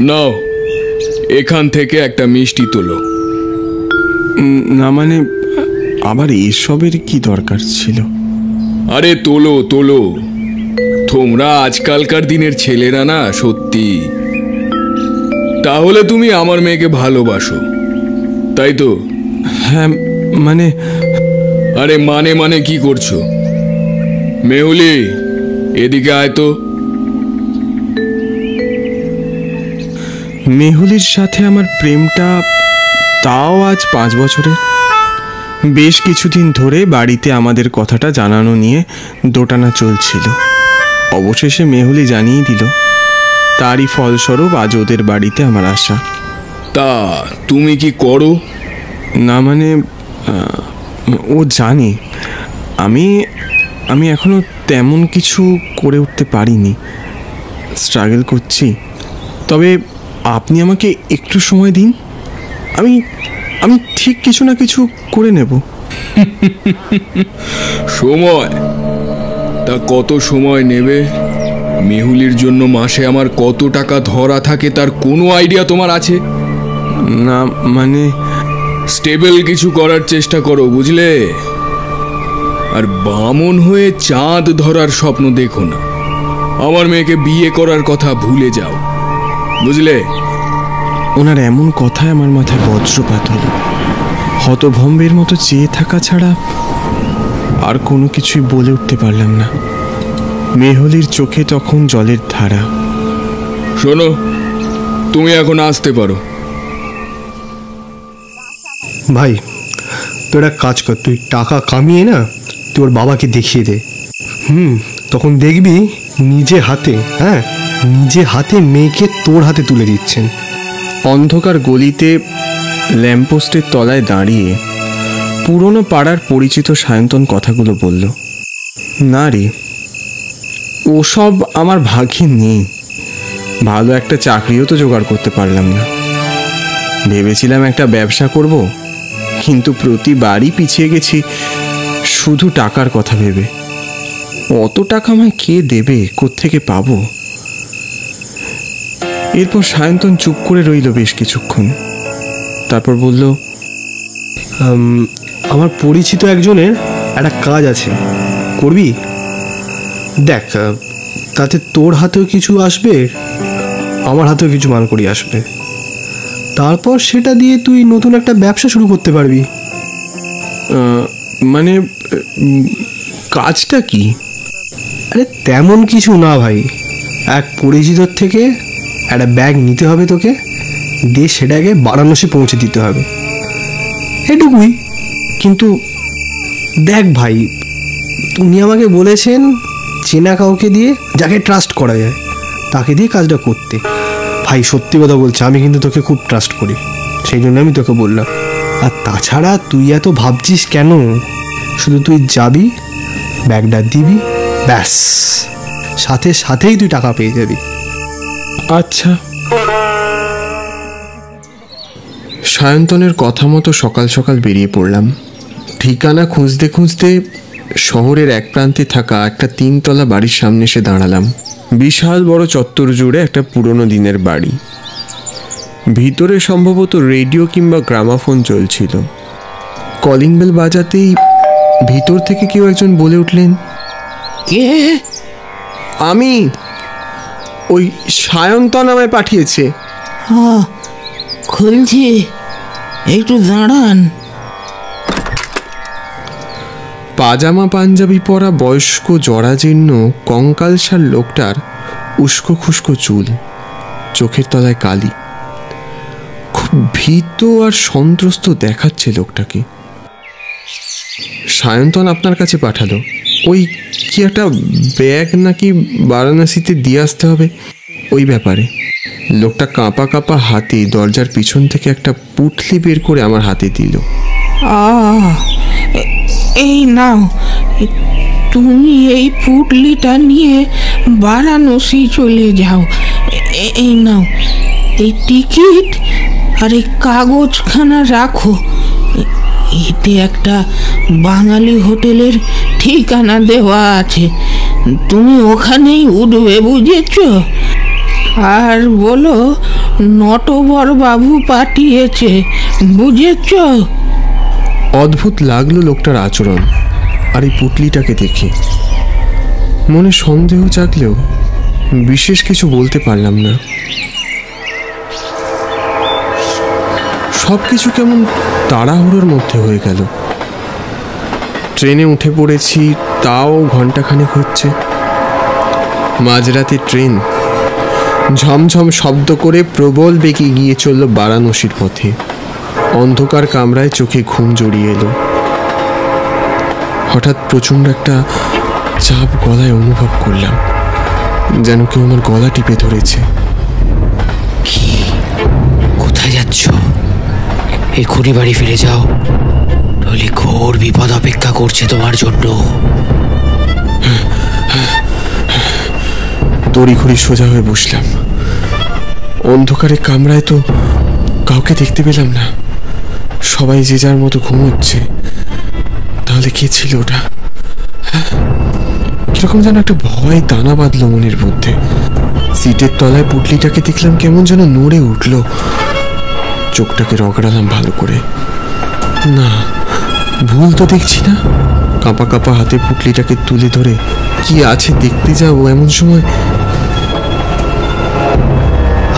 নাও, এখান থেকে একটা মিষ্টি তোলো। না মানে আবার এসবের কি দরকার ছিল? আরে তোলো তোলো, তোমরা আজকালকার দিনের ছেলেরা না সত্যি। তাহলে তুমি আমার মেয়েকে ভালোবাসো, তাই তো? হ্যাঁ মানে। আরে মানে মানে কি করছো? মেহুলি, এদিকে আয় তো। মেহুলির সাথে আমার প্রেমটা তাও আজ 5 বছরের। বেশ কিছুদিন ধরে বাড়িতে আমাদের কথাটা জানানো নিয়ে দোটানা চলছিল। অবশেষে মেহুলি জানিয়ে দিল, তারই ফলস্বরূপ আজ ওদের বাড়িতে আমার আসা। তা তুমি কি করো? না মানে ও জানে আমি আমি এখনো তেমন কিছু করে উঠতে পারিনি, স্ট্রাগল করছি। তবে আপনি আমাকে একটু সময় দিন, আমি আমি ঠিক কিছু না কিছু করে নেব। সময়? তা কত সময় নেবে? মেহুলির জন্য মাসে আমার কত টাকা ধরা থাকে তার কোনো আইডিয়া তোমার আছে? না মানে স্টেবল কিছু করার চেষ্টা করো, বুঝলে? আর বামন হয়ে চাঁদ ধরার স্বপ্ন দেখো না। আমার মেয়েকে বিয়ে করার কথা ভুলে যাও, বুঝলে? ওনার এমন কথায় আমার মাথায় বজ্রপাত হলো। হতভম্বের মতো চেয়ে থাকা ছাড়া আর কোনো কিছুই বলে উঠতে পারলাম না। মেহুলির চোখে তখন জলের ধারা। শোনো, তুমি এখন আসতে পারো। ভাই তোর এক কাজ কর, তুই টাকা কামিয়ে না তোর বাবাকে দেখিয়ে দে। তখন দেখবি নিজে হাতে, হ্যাঁ নিজে হাতে মেয়েকে তোর হাতে তুলে দিচ্ছেন। অন্ধকার গলিতে ল্যাম্পপোস্টের তলায় দাঁড়িয়ে পুরনো পাড়ার পরিচিত সায়ন্তন কথাগুলো বলল। না রে, ওসব আমার ভাগ্যে নেই। ভালো একটা চাকরিও তো জোগাড় করতে পারলাম না। ভেবেছিলাম একটা ব্যবসা করব, কিন্তু প্রতিবারই পিছিয়ে গেছি শুধু টাকার কথা ভেবে। অত টাকা আমায় কে দেবে, কোত্থেকে পাবো? এরপর সায়ন্তন চুপ করে রইল বেশ কিছুক্ষণ। তারপর বলল, আমার পরিচিত একজনের একটা কাজ আছে, করবি? দেখ, তাতে তোর হাতেও কিছু আসবে, আমার হাতেও কিছু মাল করি আসবে। তারপর সেটা দিয়ে তুই নতুন একটা ব্যবসা শুরু করতে পারবি। মানে কাজটা কি? আরে তেমন কিছু না ভাই, এক পরিচিতর থেকে একটা ব্যাগ নিতে হবে তোকে, দিয়ে সেটাকে বারাণসী পৌঁছে দিতে হবে, এটুকুই। কিন্তু দেখ ভাই, উনি আমাকে বলেছেন চেনা কাউকে দিয়ে, যাকে ট্রাস্ট করা যায় তাকে দিয়ে কাজটা করতে। ভাই সত্যি কথা বলছি, আমি কিন্তু তোকে খুব ট্রাস্ট করি, সেই জন্য আমি তোকে বললাম। আর তাছাড়া তুই এত ভাবছিস কেন? শুধু তুই যাবি, ব্যাগটা দিবি, ব্যাস, সাথে সাথেই তুই টাকা পেয়ে যাবি। আচ্ছা। সায়ন্তনের কথা মতো সকাল সকাল বেরিয়ে পড়লাম। ঠিকানা খুঁজতে খুঁজতে শহরের এক প্রান্তে থাকা একটা 3 তলা বাড়ির সামনে এসে দাঁড়ালাম। বিশাল বড় চত্বর জুড়ে একটা পুরনো দিনের বাড়ি। ভিতরে সম্ভবত রেডিও কিংবা গ্রামাফোন চলছিল। কলিং বেল বাজাতেই ভিতর থেকে কেউ একজন বলে উঠলেন, কে? আমি। ওই সায়ন্তন আমায় পাঠিয়েছে। খুলছি, একটু দাঁড়ান। পাজামা পাঞ্জাবি পরা বয়স্ক জরাজীর্ণ কঙ্কালসার লোকটার উস্কো খুস্কো চুল, চোখের তলায় কালি। খুব ভীত আর সন্ত্রস্ত দেখাচ্ছে লোকটাকে। সায়ন্তন আপনার কাছে পাঠালো। ওই কি একটা ব্যাগ নাকি বারাণসীতে দিয়ে আসতে হবে, ওই ব্যাপারে। লোকটা কাঁপা কাঁপা হাতে দরজার পিছন থেকে একটা পুঁটলি বের করে আমার হাতে দিল। এই নাও, তুমি এই পুটলিটা নিয়ে বারাণসী চলে যাও। এই নাও, এই টিকিট আর এই কাগজখানা রাখো। এতে একটা বাঙালি হোটেলের ঠিকানা দেওয়া আছে, তুমি ওখানেই উঠবে, বুঝেছ? আর বলো নটবর বাবু পাঠিয়েছে, বুঝেছ? অদ্ভুত লাগলো লোকটার আচরণ আর এই পুটলিটাকে দেখে। মনে সন্দেহ জাগলেও বিশেষ কিছু বলতে পারলাম না। সব কিছু কেমন তাড়াহুড়োর মধ্যে হয়ে গেল। ট্রেনে উঠে পড়েছি, তাও ঘন্টাখানেক হচ্ছে। মাঝরাতে ট্রেন ঝমঝম শব্দ করে প্রবল বেগে গিয়ে চলল বারাণসীর পথে। অন্ধকার কামরায় চোখে ঘুম জড়িয়ে এলো। হঠাৎ প্রচণ্ড একটা চাপ গলায় অনুভব করলাম, যেন কেউ আমার গলা টিপে ধরেছে। কি, কোথায় যাচ্ছ? এক্ষুনি বাড়ি ফিরে যাও, নইলে ঘোর বিপদ অপেক্ষা করছে তোমার জন্য। তড়িঘড়ি সোজা হয়ে বসলাম। অন্ধকারে কামরায় তো কাউকে দেখতে পেলাম না, সবাই যে যার মতো ঘুমোচ্ছে। তাহলে কে ছিল ওটা? কিরকম যেন একটা ভয় দানা বাঁধলো মনের মধ্যে। সিটের তলায় পুটলিটাকে দেখলাম কেমন যেন নড়ে উঠল। চোখটাকে রগড়ালাম ভালো করে। না, ভুল তো দেখছি না। কাঁপা কাঁপা হাতে পুটলিটাকে তুলে ধরে কি আছে দেখতে যাবো, এমন সময়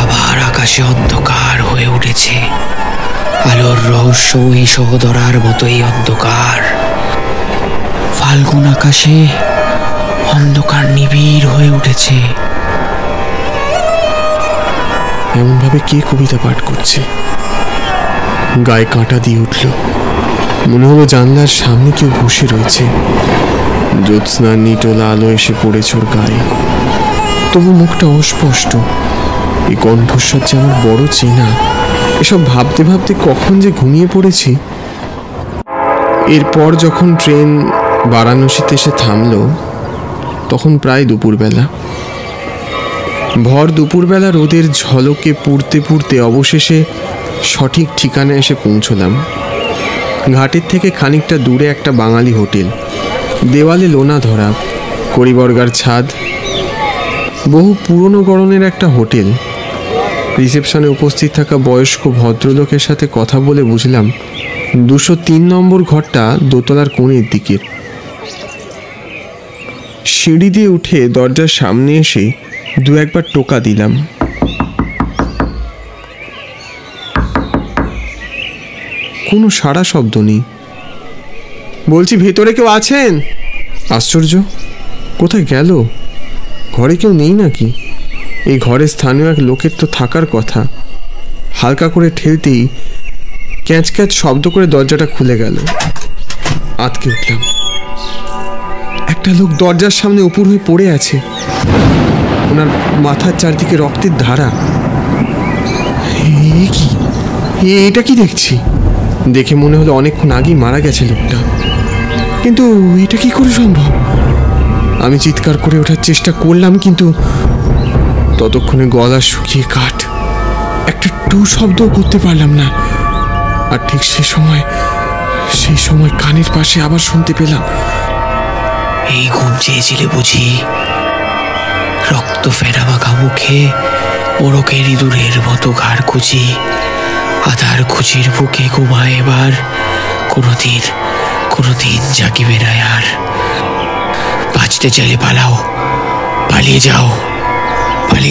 আবার আকাশে অন্ধকার হয়ে উঠেছে। আলোর রহস্যময়ী সহদরার মতোই অন্ধকার। ফাল্গুন আকাশে অন্ধকার নিবিড় হয়ে উঠেছে। এমনভাবে কে কবিতা পাঠ করছে? গায়ে কাঁটা দিয়ে উঠল। মনে হলো জানলার সামনে কেউ বসে রয়েছে। জ্যোৎস্নার নিটোলা আলো এসে পড়েছে ওর গায়ে। তবু মুখটা অস্পষ্ট। এই কণ্ঠস্বর যে আমার বড় চেনা। এসব ভাবতে ভাবতে কখন যে ঘুমিয়ে পড়েছি। এরপর যখন ট্রেন বারাণসীতে এসে থামল, তখন প্রায় দুপুরবেলা। ভর দুপুরবেলা রোদের ঝলকে পুড়তে পুড়তে অবশেষে সঠিক ঠিকানায় এসে পৌঁছলাম। ঘাটের থেকে খানিকটা দূরে একটা বাঙালি হোটেল। দেওয়ালে লোনা ধরা, কড়িবর্গার ছাদ। বহু পুরনো গড়নের একটা হোটেল। রিসেপশনে উপস্থিত থাকা বয়স্ক ভদ্রলোকের সাথে কথা বলে বুঝলাম 203 নম্বর ঘরটা দোতলার কোণের দিকের। সিঁড়ি দিয়ে উঠে দরজার সামনে এসে দু একবার টোকা দিলাম। কোনো সাড়া শব্দ নেই। বলছি, ভেতরে কেউ আছেন? আশ্চর্য, কোথায় গেল? ঘরে কেউ নেই নাকি? এই ঘরে স্থানীয় এক লোকের তো থাকার কথা। হালকা করে ঠেলতেই ক্যাঁচ ক্যাঁচ শব্দ করে দরজাটা খুলে গেল। আটকে উঠলাম। একটা লোক দরজার সামনে উপর হয়ে পড়ে আছে। ওনার মাথার চারদিকে রক্তের ধারা। কি এটা কি দেখছি? দেখে মনে হলো অনেকক্ষণ আগেই মারা গেছে লোকটা। কিন্তু এটা কি করে সম্ভব? আমি চিৎকার করে ওঠার চেষ্টা করলাম, কিন্তু ততক্ষণে গলা শুকিয়ে কাঠ। একটা টু শব্দও করতে পারলাম না। আর ঠিক সেই সময় কানের পাশে আবার শুনতে পেলাম, এই ঘুম চেয়েছিলে বুঝি? রক্ত ফেরা মাখা মুখে মোড়কের ইঁদুরের মতো ঘাড় কুচি, আধার খুচির বুকে ঘুমায় এবার। কোনোদিন জাগিবে না আর। বাঁচতে চাইলে পালাও, পালিয়ে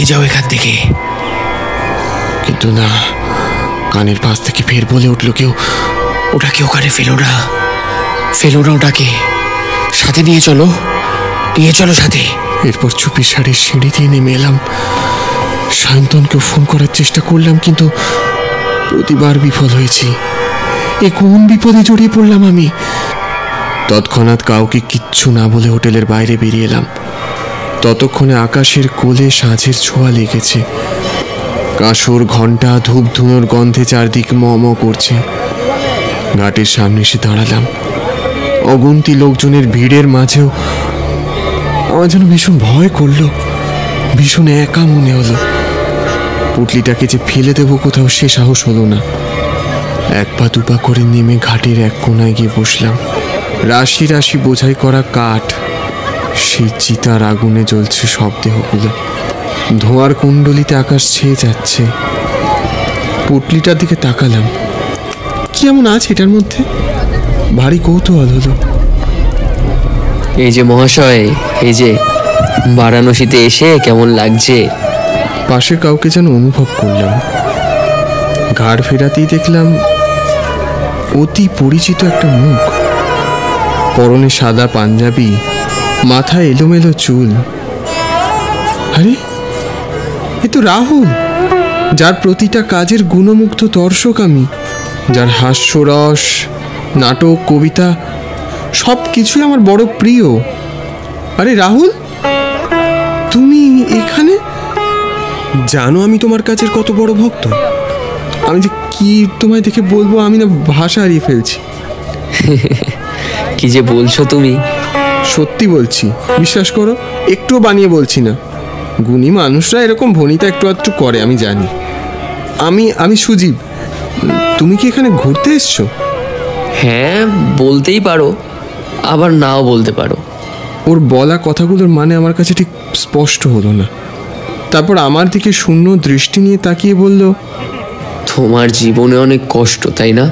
যাও এখান থেকে। কিন্তু না, কানের পাশ থেকে ফের বলে উঠল কেউ, ওটাকে ওখানে ফেলো না, ওটাকে সাথে নিয়ে চলো সাথে। এরপর চুপি সারে সিঁড়ি দিয়ে নেমে এলাম। সায়ন্তনকে ফোন করার চেষ্টা করলাম, কিন্তু প্রতিবার বিফল হয়েছি। এ কোন বিপদে জড়িয়ে পড়লাম আমি? তৎক্ষণাৎ কাউকে কিচ্ছু না বলে হোটেলের বাইরে বেরিয়ে এলাম। ততক্ষণে আকাশের কোলে সাঁঝের ছোঁয়া লেগেছে। কাঁসর ঘণ্টা ধূপ ধুনোর গন্ধে চারদিক ম করছে। ঘাটের সামনে এসে দাঁড়ালাম। অগুন্তি লোকজনের ভিড়ের মাঝেও আমার যেন ভীষণ ভয় করলো, ভীষণ একা মনে হলো। পুটলিটাকে যে ফেলে দেবো কোথাও, সে সাহস হলো না। এক পা দুপা করে নেমে ঘাটের এক কোনায় গিয়ে বসলাম। রাশি রাশি বোঝাই করা কাঠ, সেই চিতার আগুনে জ্বলছে সব দেহগুলো। ধোঁয়ার কুণ্ডলিতে আকাশ ছেয়ে যাচ্ছে। পুটলিটার দিকে তাকালাম। কি এমন আছে এটার মধ্যে? ভারী কৌতূহল হলো। এই যে মহাশয়, এই যে বারাণসীতে এসে কেমন লাগছে? পাশে কাউকে যেন অনুভব করলাম। ঘাড় ফেরাতেই দেখলাম অতি পরিচিত একটা মুখ। পরনে সাদা পাঞ্জাবি, মাথায় এলোমেলো চুল। আরে এ তো রাহুল, যার প্রতিটা কাজের গুণমুগ্ধ দর্শক আমি, যার হাস্যরস, নাটক, কবিতা সব কিছুই আমার বড় প্রিয়। আরে রাহুল, তুমি এখানে? জানো আমি তোমার কাছের কত বড় ভক্ত। আমি যে কি তোমায় দেখে বলবো, আমি না ভাষা হারিয়ে ফেলছি। কি যে বলছো তুমি? সত্যি বলছি, বিশ্বাস করো, একটুও বানিয়ে বলছি না। গুণী মানুষরা এরকম ভনিতা একটু আধটু করে, আমি জানি। আমি সুজীব। তুমি কি এখানে ঘুরতে এসছো? হ্যাঁ, বলতেই পারো, আবার নাও বলতে পারো। ওর বলা কথাগুলোর মানে আমার কাছে ঠিক স্পষ্ট হলো না। তারপর আমার দিকে শূন্য দৃষ্টি নিয়ে তাকিয়ে বলল, তোমার জীবনে অনেক কষ্ট, তাই না?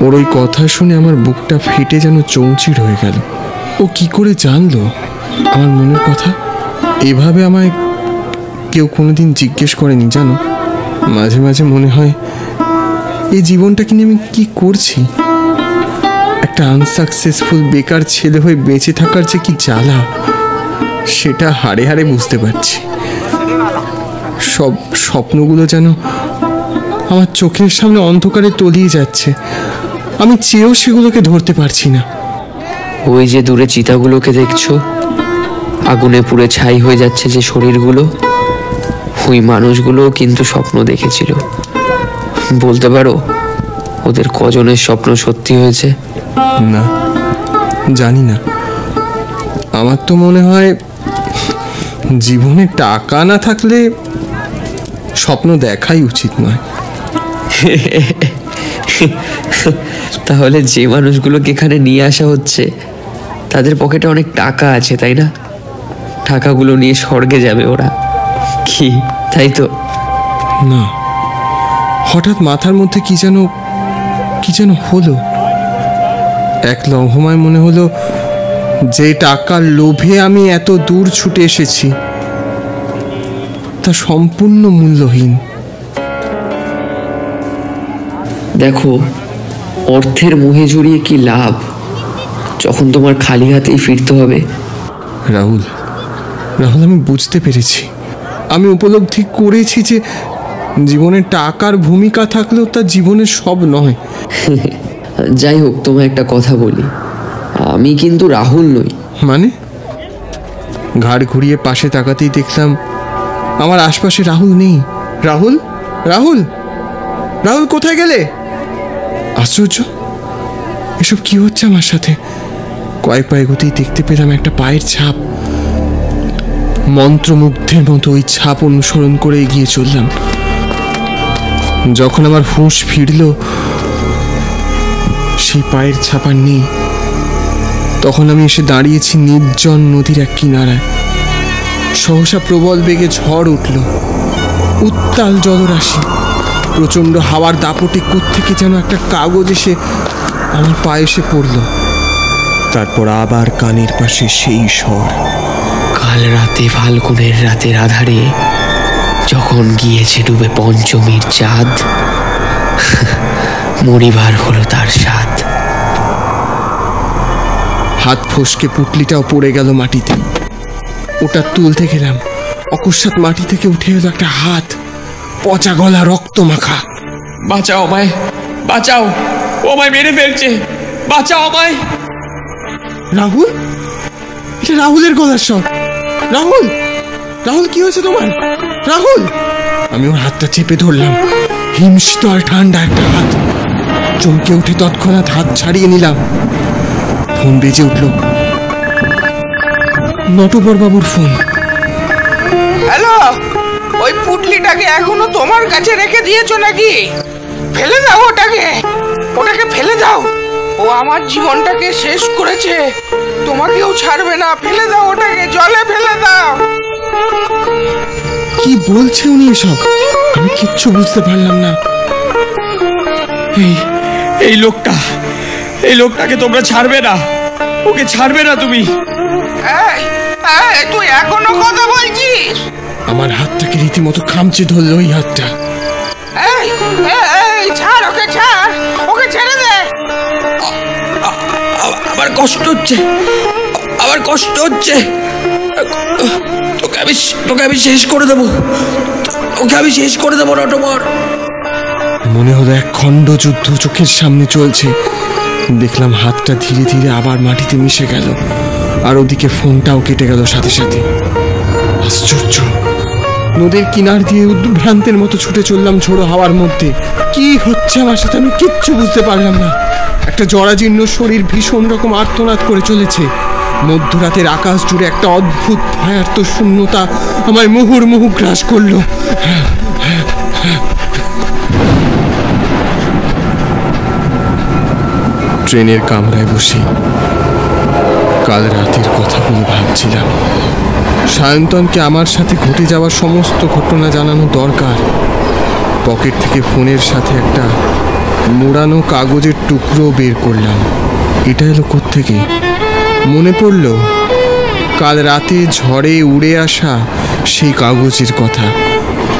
ওর ওই কথা শুনে আমার বুকটা ফেটে যেন চৌচির হয়ে গেল। ও কি করে জানলো আমার মনের কথা? এভাবে আমায় কেউ কোনোদিন জিজ্ঞেস করেনি, জানো। মাঝে মাঝে মনে হয় এই জীবনটাকে নিয়ে আমি কি করছি। একটা আনসাকসেসফুল বেকার ছেলে হয়ে বেঁচে থাকার যে কি জ্বালা, সেটা হাড়ে হাড়ে বুঝতে পারছি। সব স্বপ্নগুলো যেন আমার চোখের সামনে অন্ধকারে তলিয়ে যাচ্ছে। আমি চেয়েও সেগুলোকে ধরতে পারছি না। ওই যে দূরে চিতাগুলোকে দেখছো, আগুনে পুড়ে ছাই হয়ে যাচ্ছে যে শরীরগুলো, ওই মানুষগুলো কিন্তু স্বপ্ন দেখেছিল। বলতে পারো ওদের কজনের স্বপ্ন সত্যি হয়েছে? না, জানি না। আমার তো মনে হয় জীবনে টাকা না থাকলে স্বপ্ন দেখাই উচিত নয়। তাহলে যে মানুষগুলোকে এখানে নিয়ে আসা হচ্ছে তাদের পকেটে অনেক টাকা আছে, তাই না? টাকাগুলো নিয়ে স্বর্গে যাবে ওরা, কি তাই তো? না, হঠাৎ মাথার মধ্যে কি যেন হলো। এক লম্হমায় মনে হলো যে টাকার লোভে আমি এত দূর ছুটে এসেছি তা সম্পূর্ণ মূল্যহীন। দেখো, অর্থের মোহে জড়িয়ে কি লাভ যখন তোমার খালি হাতেই ফিরতে হবে? রাহুল, আমি বুঝতে পেরেছি, আমি উপলব্ধি করেছি যে জীবনে টাকার ভূমিকা থাকলেও তা জীবনের সব নয়। যাই হোক, তোমায় একটা কথা বলি, আমি কিন্তু রাহুল নই। মানে? ঘাড় ঘুরিয়ে পাশে তাকাতেই দেখলাম আমার আশপাশে রাহুল নেই। রাহুল, রাহুল, রাহুল কোথায় গেলে? আশ্চর্য, এসব কি হচ্ছে আমার সাথে? কয়েক পা এগোতেই দেখতে পেলাম একটা পায়ের ছাপ। মন্ত্রমুগ্ধের মতো ওই ছাপ অনুসরণ করে এগিয়ে চললাম। যখন আমার হুঁশ ফিরল, সেই পায়ের ছাপ আর নেই। তখন আমি এসে দাঁড়িয়েছি নির্জন নদীর এক কিনারায়। সহসা প্রবল বেগে ঝড় উঠল, উত্তাল জলরাশি। প্রচণ্ড হাওয়ার দাপটে কোত্থেকে যেন একটা কাগজ এসে আমার পায়ে এসে পড়ল। তারপর আবার কানের পাশে সেই স্বর, কাল রাতে ফাল্গুনের রাতের আধারে যখন গিয়েছে ডুবে পঞ্চমীর চাঁদ, মরিবার হলো তার স্বাদ। হাত ফসকে পুটলিটাও পড়ে গেল মাটিতে। ওটা তুলতে গেলাম, অকস্মাৎ মাটি থেকে উঠে এলো একটা হাত, পচা গলা, রক্ত মাখা। বাঁচাও আমায়, বাঁচাও, ও আমায় মেরে ফেলছে, বাঁচাও আমায়। রাহুল, এটা রাহুলের গলার স্বর। রাহুল, রাহুল, কি হয়েছে তোমার? রাহুল! আমি ওর হাতটা চেপে ধরলাম। হিমশীতল ঠান্ডা একটা হাত। চমকে উঠে তৎক্ষণাৎ হাত ছাড়িয়ে নিলাম। ফোন বেজে উঠল। নটবর বাবুর ফোন। হ্যালো, ওই পুটলিটাকে এখনো তোমার কাছে রেখে দিয়েছো নাকি? ফেলে দাও ওটাকে ফেলে দাও। ও আমার জীবনটাকে শেষ করেছে, তোমাকেও ছাড়বে না। ফেলে দাও ওটাকে, জলে ফেলে দাও। কি বলছে উনি এসব? আমি কিচ্ছু বুঝতে পারলাম না। এই লোকটাকে তোমরা ছাড়বে না, ওকে ছাড়বে না তুমি। এই, তুই এখনো কথা বলছিস? আমার হাতটাকে রীতিমতো খামচে ধরলো ওই হাতটা। এই, ছাড় ওকে, ছাড় ওকে, ছেড়ে দে। আমার কষ্ট হচ্ছে, তোকে আমি শেষ করে দেবো, নটবর। মনে হলো এক খণ্ড যুদ্ধ চোখের সামনে চলছে। দেখলাম হাতটা ধীরে ধীরে আবার মাটিতে মিশে গেল, আর ওদিকে ফোনটাও কেটে গেল সাথে সাথে। আশ্চর্য! নদীর কিনার দিয়ে উদ্ভ্রান্তের মতো ছুটে চললাম ঝোড়ো হাওয়ার মধ্যে। কি হচ্ছে আমার সাথে আমি কিচ্ছু বুঝতে পারলাম না। একটা জরাজীর্ণ শরীর ভীষণ রকম আর্তনাদ করে চলেছে। মধ্যরাতের আকাশ জুড়ে একটা অদ্ভুত ভয়ার্ত শূন্যতা আমায় মুহুর্মুহু গ্রাস করলো। ট্রেনের কামরায় বসে কাল রাতের কথাগুলো ভাবছিলাম। সায়ন্তনকে আমার সাথে ঘটে যাওয়ার সমস্ত ঘটনা জানানো দরকার। পকেট থেকে ফোনের সাথে একটা মোড়ানো কাগজের টুকরো বের করলাম। এটা এলো কোত্থেকে? মনে পড়ল কাল রাতে ঝড়ে উড়ে আসা সেই কাগজের কথা।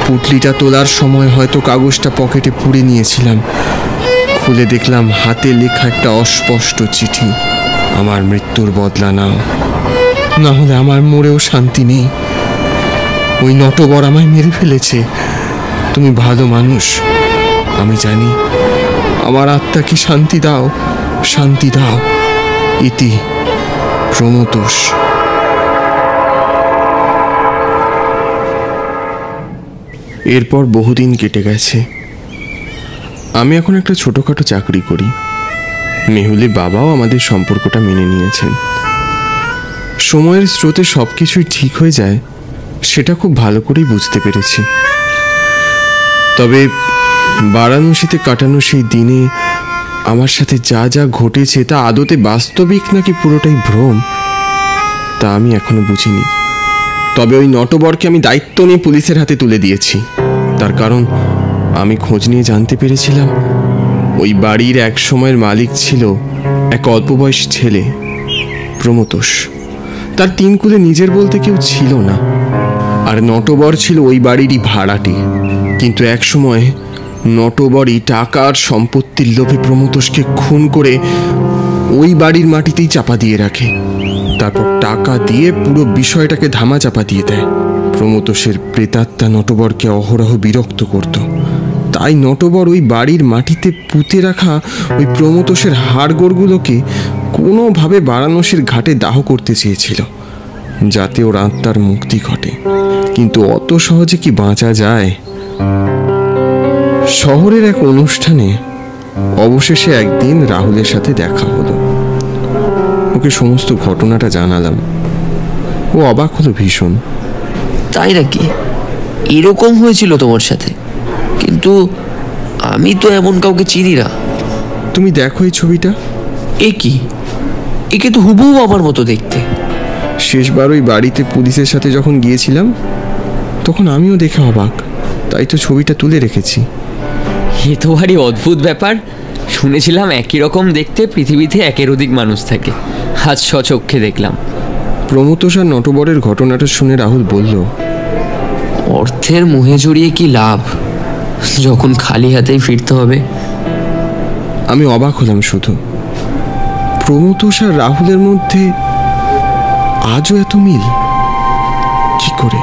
পুটলিটা তোলার সময় হয়তো কাগজটা পকেটে পুড়ে নিয়েছিলাম। খুলে দেখলাম হাতে লেখা একটা অস্পষ্ট চিঠি। আমার মৃত্যুর বদলা নাও, না হলে আমার মরেও শান্তি নেই। ওই নটবর আমায় মেরে ফেলেছে। তুমি ভালো মানুষ, আমি জানি। আমার আত্মাকে শান্তি দাও, শান্তি দাও। ইতি, প্রমথোষ। এরপর বহুদিন কেটে গেছে। আমি এখন একটা ছোটখাটো চাকরি করি। মেহুলির বাবাও আমাদের সম্পর্কটা মেনে নিয়েছেন। সময়ের স্রোতে সব কিছুই ঠিক হয়ে যায় সেটা খুব ভালো করেই বুঝতে পেরেছি। তবে বারাণসীতে কাটানো সেই দিনে আমার সাথে যা যা ঘটেছে তা আদতে বাস্তবিক নাকি পুরোটাই ভ্রম, তা আমি এখনো বুঝিনি। তবে ওই নটবরকে আমি দায়িত্ব নিয়ে পুলিশের হাতে তুলে দিয়েছি। তার কারণ আমি খোঁজ নিয়ে জানতে পেরেছিলাম ওই বাড়ির এক সময়ের মালিক ছিল এক অল্প বয়স ছেলে, প্রমথোষ। তার তিন কুলে নিজের বলতে কেউ ছিল না, আর নটবর ছিল ওই বাড়িরই ভাড়াটে। কিন্তু এক সময় নটবরই টাকার সম্পত্তির লোভে প্রমথোষকে খুন করে ওই বাড়ির মাটিতেই চাপা দিয়ে রাখে। তারপর টাকা দিয়ে পুরো বিষয়টাকে ধামা চাপা দিয়ে দেয়। প্রমথোষের প্রেতাত্মা নটবরকে অহরহ বিরক্ত করত। তাই নটবর ওই বাড়ির মাটিতে পুঁতে রাখা ওই প্রমথোষের হাড়গোড়গুলোকে কোনোভাবে বারাণসীর ঘাটে দাহ করতে চেয়েছিল, যাতে ওর আত্মার মুক্তি ঘটে। কিন্তু অত সহজে কি বাঁচা যায়? শহরের এক অনুষ্ঠানে অবশেষে একদিন রাহুলের সাথে দেখা হলো। ওকে সমস্ত ঘটনাটা জানালাম। ও অবাক হলো ভীষণ। তাই নাকি? এরকম হয়েছিল তোমার সাথে? কিন্তু আমি তো এমন কাউকে চিনি না। তুমি দেখো এই ছবিটা। এ কি? একে তো হুবহু আমার মতো দেখতে। শেষবার ওই বাড়িতে পুলিশের সাথে যখন গিয়েছিলাম তখন আমিও দেখে অবাক, তাই তো ছবিটা তুলে রেখেছি। এ তো ভারী অদ্ভুত ব্যাপার। শুনেছিলাম একই রকম দেখতে পৃথিবীতে একের অধিক মানুষ থাকে, আজ স্বচক্ষে দেখলাম। প্রমথোষ আর নটবরের ঘটনাটা শুনে রাহুল বলল, অর্থের মোহে জড়িয়ে কি লাভ, যখন খালি হাতেই ফিরতে হবে। আমি অবাক হলাম শুধু। প্রমথোষ আর রাহুলের মধ্যে আজও এত মিল কি করে?